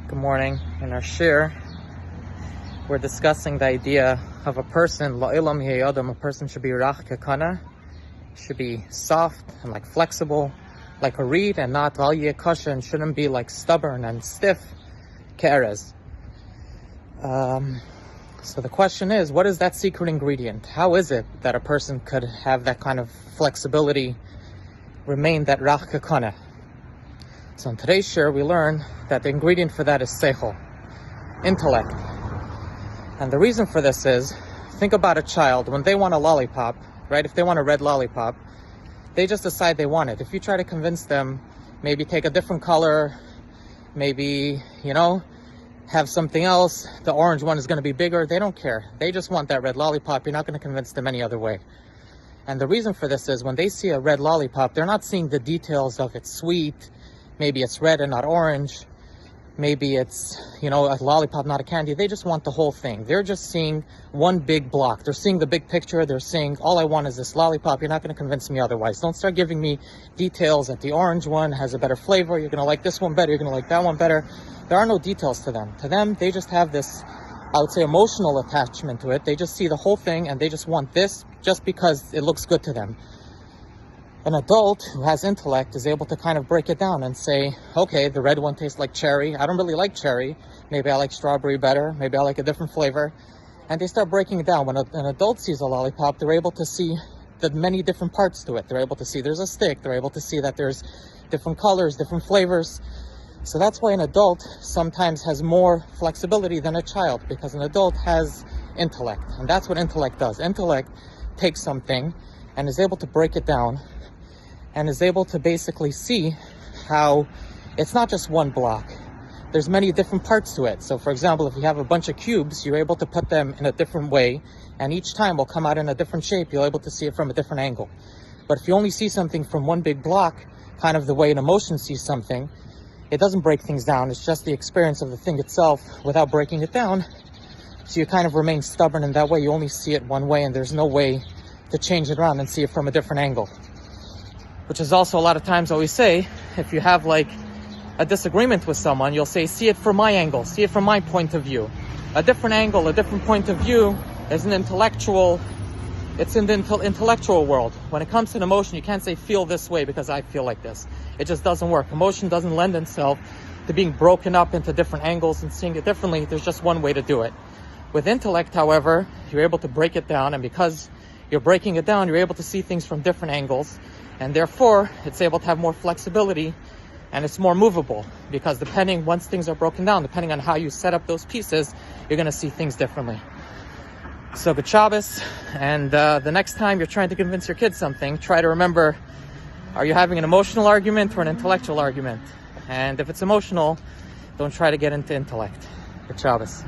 Good morning. In our shir, we're discussing the idea of a person, la'ilam hiyadam, a person should be rach kekana, should be soft and like flexible, like a reed, and not val yekasha, and shouldn't be like stubborn and stiff, ke'erez. So the question is, what is that secret ingredient? How is it that a person could have that kind of flexibility, remain that rach kekana? So in today's shir, we learn that the ingredient for that is seichel, intellect. And the reason for this is, think about a child, when they want a lollipop, right? If they want a red lollipop, they just decide they want it. If you try to convince them, maybe take a different color, maybe, have something else, the orange one is going to be bigger, they don't care. They just want that red lollipop. You're not going to convince them any other way. And the reason for this is, when they see a red lollipop, they're not seeing the details of it's sweet, maybe it's red and not orange, maybe it's, a lollipop, not a candy. They just want the whole thing. They're just seeing one big block. They're seeing the big picture. They're saying, all I want is this lollipop. You're not going to convince me otherwise. Don't start giving me details that the orange one has a better flavor. You're going to like this one better. You're going to like that one better. There are no details to them. To them, they just have this, I would say, emotional attachment to it. They just see the whole thing and they just want this just because it looks good to them. An adult who has intellect is able to kind of break it down and say, okay, the red one tastes like cherry. I don't really like cherry. Maybe I like strawberry better. Maybe I like a different flavor. And they start breaking it down. When an adult sees a lollipop, they're able to see the many different parts to it. They're able to see there's a stick. They're able to see that there's different colors, different flavors. So that's why an adult sometimes has more flexibility than a child, because an adult has intellect. And that's what intellect does. Intellect takes something and is able to break it down, and is able to basically see how it's not just one block. There's many different parts to it. So for example, if you have a bunch of cubes, you're able to put them in a different way, and each time will come out in a different shape. You're able to see it from a different angle. But if you only see something from one big block, kind of the way an emotion sees something, it doesn't break things down. It's just the experience of the thing itself without breaking it down. So you kind of remain stubborn in that way. You only see it one way, and there's no way to change it around and see it from a different angle. Which is also a lot of times what we say, if you have like a disagreement with someone, you'll say, see it from my angle, see it from my point of view. A different angle, a different point of view is an intellectual, it's in the intellectual world. When it comes to an emotion, you can't say feel this way because I feel like this. It just doesn't work. Emotion doesn't lend itself to being broken up into different angles and seeing it differently. There's just one way to do it. With intellect, however, you're able to break it down, and because you're breaking it down, you're able to see things from different angles. And therefore, it's able to have more flexibility, and it's more movable, because once things are broken down, depending on how you set up those pieces, you're going to see things differently. So good Shabbos, and the next time you're trying to convince your kids something, try to remember, are you having an emotional argument or an intellectual argument? And if it's emotional, don't try to get into intellect. Good Shabbos.